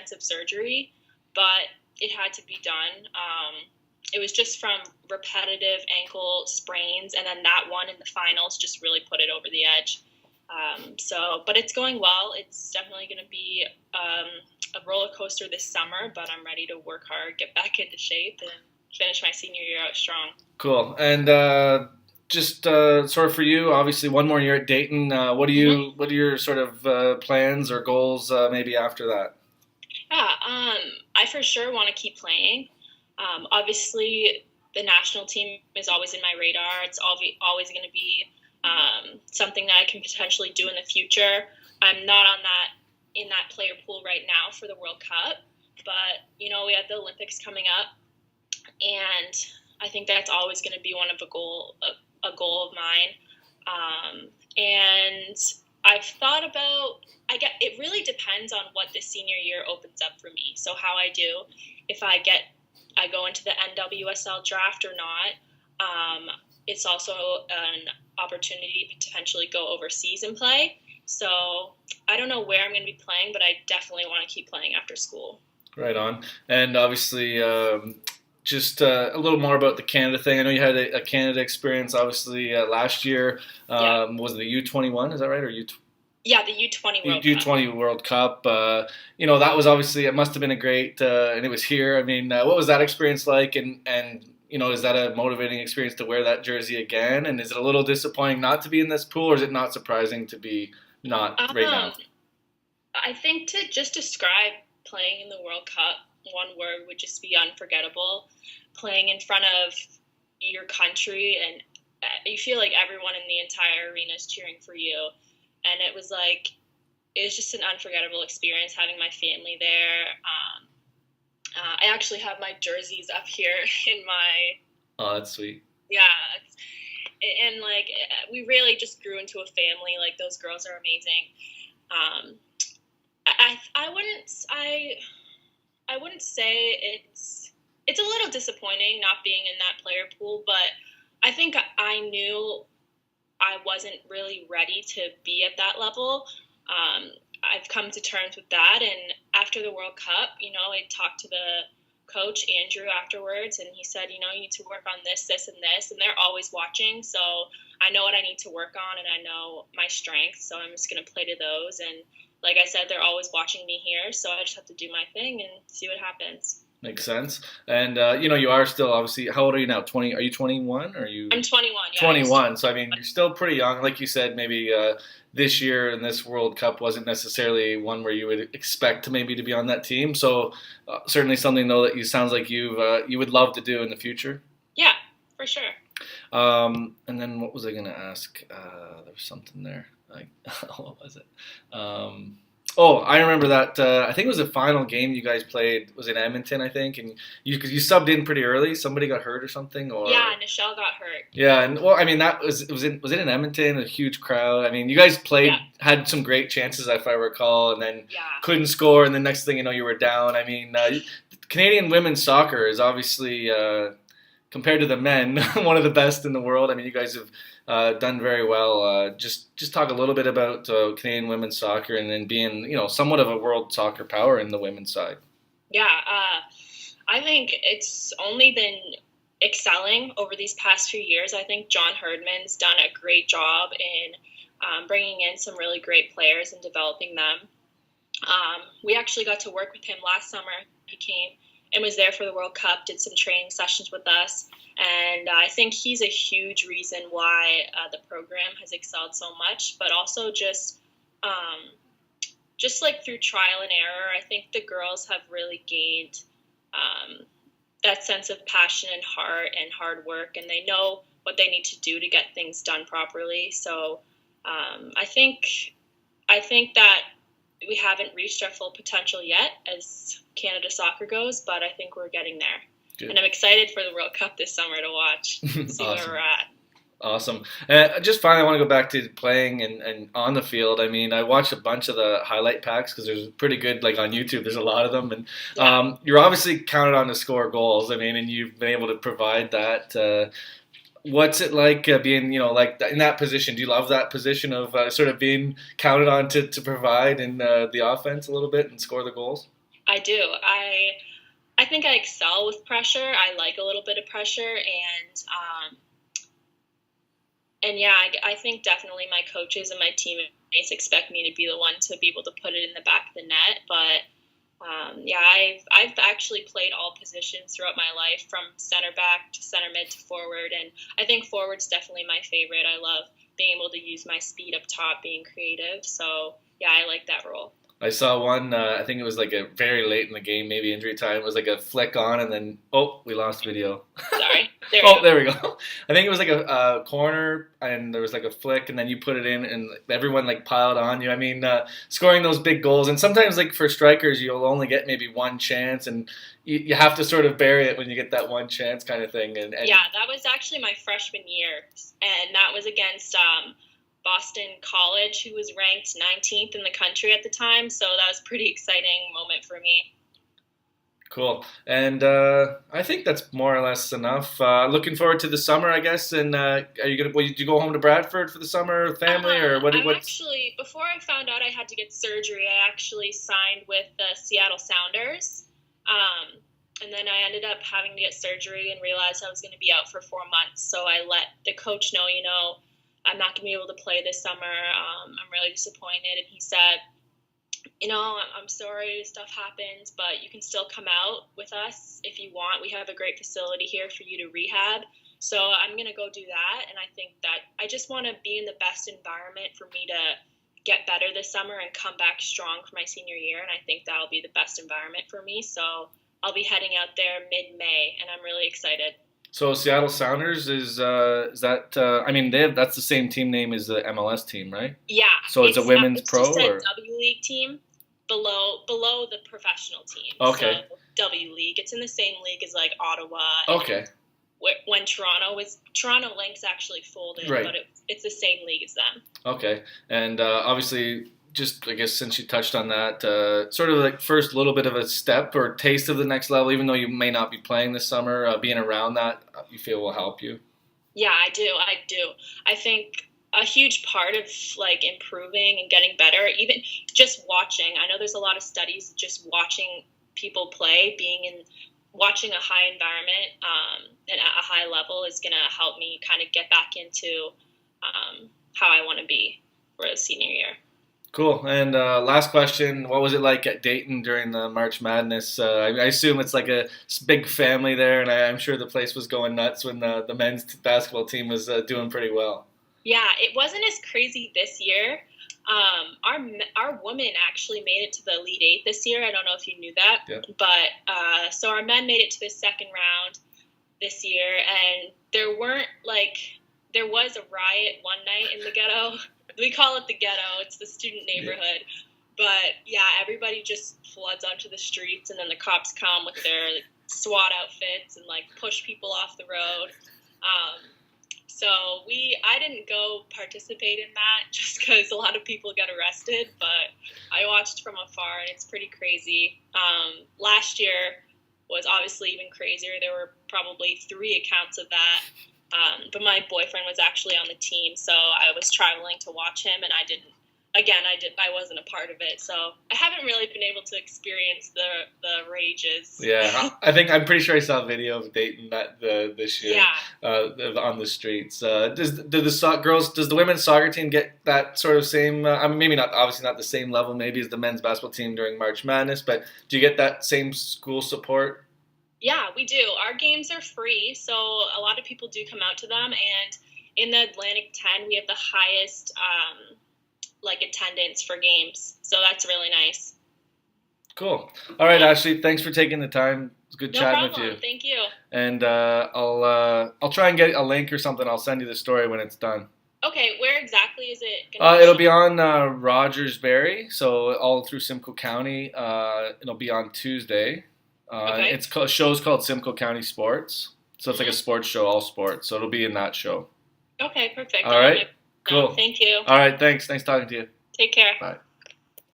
extensive surgery, but it had to be done. It was just from repetitive ankle sprains, and then that one in the finals just really put it over the edge. But it's going well. It's definitely going to be a roller coaster this summer, but I'm ready to work hard, get back into shape, and finish my senior year out strong. Cool. And sort of for you, obviously one more year at Dayton. What are your sort of plans or goals maybe after that? Yeah, I for sure want to keep playing. Obviously, the national team is always in my radar. It's always going to be something that I can potentially do in the future. I'm not in that player pool right now for the World Cup, but we have the Olympics coming up, and I think that's always going to be a goal of mine. And I've thought about. It really depends on what the senior year opens up for me. So how I do, if I go into the NWSL draft or not. It's also an opportunity to potentially go overseas and play. So I don't know where I'm going to be playing, but I definitely want to keep playing after school. Right on. And obviously, just a little more about the Canada thing. I know you had a Canada experience, obviously, last year. Was it the U21? Is that right? Or Yeah, the U20 World Cup. U20 World Cup. That was obviously, it must have been a great, and it was here. I mean, what was that experience like? And is that a motivating experience to wear that jersey again? And is it a little disappointing not to be in this pool, or is it not surprising to be not right now? I think to just describe playing in the World Cup, one word would just be unforgettable. Playing in front of your country, and you feel like everyone in the entire arena is cheering for you. And it was just an unforgettable experience having my family there. I actually have my jerseys up here in my... Oh, that's sweet. Yeah. And, we really just grew into a family. Those girls are amazing. I wouldn't say it's a little disappointing not being in that player pool, but I think I knew I wasn't really ready to be at that level. I've come to terms with that, and after the World Cup, I talked to the coach, Andrew, afterwards, and he said, you need to work on this, this, and this, and they're always watching, so I know what I need to work on, and I know my strengths, so I'm just going to play to those, and like I said, they're always watching me here, so I just have to do my thing and see what happens. Makes sense. And, you are still, obviously, how old are you now? 20? Are you 21? Or are you? I'm 21, yeah. 21. So, I mean, you're still pretty young. Like you said, maybe this year in this World Cup wasn't necessarily one where you would expect to be on that team. So, certainly something, though, that sounds like you would love to do in the future. Yeah, for sure. And then what was I going to ask? There was something there. What was it? I remember that. I think it was the final game you guys played was in Edmonton, I think, and you subbed in pretty early. Somebody got hurt or something, or yeah, Nichelle got hurt. Yeah, and that was it in Edmonton, a huge crowd. I mean, you guys had some great chances, if I recall, and then couldn't score, and the next thing you know, you were down. I mean, Canadian women's soccer is obviously compared to the men one of the best in the world. I mean, you guys have done very well. Just talk a little bit about Canadian women's soccer and then being, somewhat of a world soccer power in the women's side. Yeah, I think it's only been excelling over these past few years. I think John Herdman's done a great job in bringing in some really great players and developing them. We actually got to work with him last summer. He came and was there for the World Cup, did some training sessions with us. And I think he's a huge reason why the program has excelled so much, but also just through trial and error, I think the girls have really gained that sense of passion and heart and hard work, and they know what they need to do to get things done properly. So I think that we haven't reached our full potential yet as Canada soccer goes, but I think we're getting there. Good. And I'm excited for the World Cup this summer to watch, see Awesome. where we're at. Awesome. Just finally, I want to go back to playing and on the field. I mean, I watched a bunch of the highlight packs because there's pretty good, on YouTube, there's a lot of them. And you're obviously counted on to score goals. I mean, and you've been able to provide that. What's it like being, in that position? Do you love that position of sort of being counted on to provide in the offense a little bit and score the goals? I do. I think I excel with pressure. I like a little bit of pressure, and yeah, I think definitely my coaches and my teammates expect me to be the one to be able to put it in the back of the net. But yeah, I've actually played all positions throughout my life, from center back to center mid to forward, and I think forward's definitely my favorite. I love being able to use my speed up top, being creative. So yeah, I like that role. I saw one. I think it was like a very late in the game, maybe injury time. It was like a flick on, and then we lost video. Sorry. There we go. I think it was like a corner, and there was like a flick, and then you put it in, and everyone like piled on you. I mean, scoring those big goals, and sometimes like for strikers, you'll only get maybe one chance, and you have to sort of bury it when you get that one chance kind of thing. And yeah, that was actually my freshman year, and that was against Boston College, who was ranked 19th in the country at the time. So that was a pretty exciting moment for me. Cool. And I think that's more or less enough. Looking forward to the summer, I guess. And are you gonna? Did you go home to Bradford for the summer, family, or what? Actually, before I found out I had to get surgery, I actually signed with the Seattle Sounders. And then I ended up having to get surgery and realized I was going to be out for 4 months. So I let the coach know, I'm not going to be able to play this summer. I'm really disappointed. And he said, I'm sorry stuff happens, but you can still come out with us if you want. We have a great facility here for you to rehab. So I'm going to go do that. And I think that I just want to be in the best environment for me to get better this summer and come back strong for my senior year. And I think that'll be the best environment for me. So I'll be heading out there mid-May, and I'm really excited. So Seattle Sounders is that? That's the same team name as the MLS team, right? Yeah. So it's a women's pro, just or a W League team below the professional team. Okay. So W League. It's in the same league as like Ottawa. Okay. When Toronto Lynx actually folded, right. But it's the same league as them. Okay, and obviously, just I guess since you touched on that, sort of like first little bit of a step or taste of the next level, even though you may not be playing this summer, being around that, you feel will help you? Yeah, I do. I think a huge part of like improving and getting better, even just watching. I know there's a lot of studies just watching people play, watching a high environment and at a high level is going to help me kind of get back into how I want to be for a senior year. Cool. And last question, what was it like at Dayton during the March Madness? I assume it's like a big family there, and I'm sure the place was going nuts when the men's basketball team was doing pretty well. Yeah, it wasn't as crazy this year. Our women actually made it to the Elite Eight this year. I don't know if you knew that. Yeah. But so our men made it to the second round this year, and there was a riot one night in the ghetto. We call it the ghetto. It's the student neighborhood. Yeah. But yeah, everybody just floods onto the streets, and then the cops come with their SWAT outfits and like push people off the road. So I didn't go participate in that just because a lot of people got arrested, but I watched from afar, and it's pretty crazy. Last year was obviously even crazier. There were probably 3 accounts of that. But my boyfriend was actually on the team, so I was traveling to watch him, and I wasn't a part of it, so I haven't really been able to experience the rages. Yeah, I'm pretty sure I saw a video of Dayton this year. Yeah. On the streets. Does the women's soccer team get that sort of same? Maybe not, obviously not the same level, maybe as the men's basketball team during March Madness, but do you get that same school support? Yeah, we do. Our games are free, so a lot of people do come out to them, and in the Atlantic 10, we have the highest attendance for games, so that's really nice. Cool. All right, Ashley, thanks for taking the time. It's good chatting with you. Thank you. And I'll try and get a link or something. I'll send you the story when it's done. Okay, where exactly is it going to be? It'll be on Rogersberry, so all through Simcoe County. It'll be on Tuesday. Okay. Show's called Simcoe County Sports, so it's like a sports show, all sports. So it'll be in that show. Okay, perfect. All right, cool. Thank you. All right, thanks. Nice talking to you. Take care. Bye.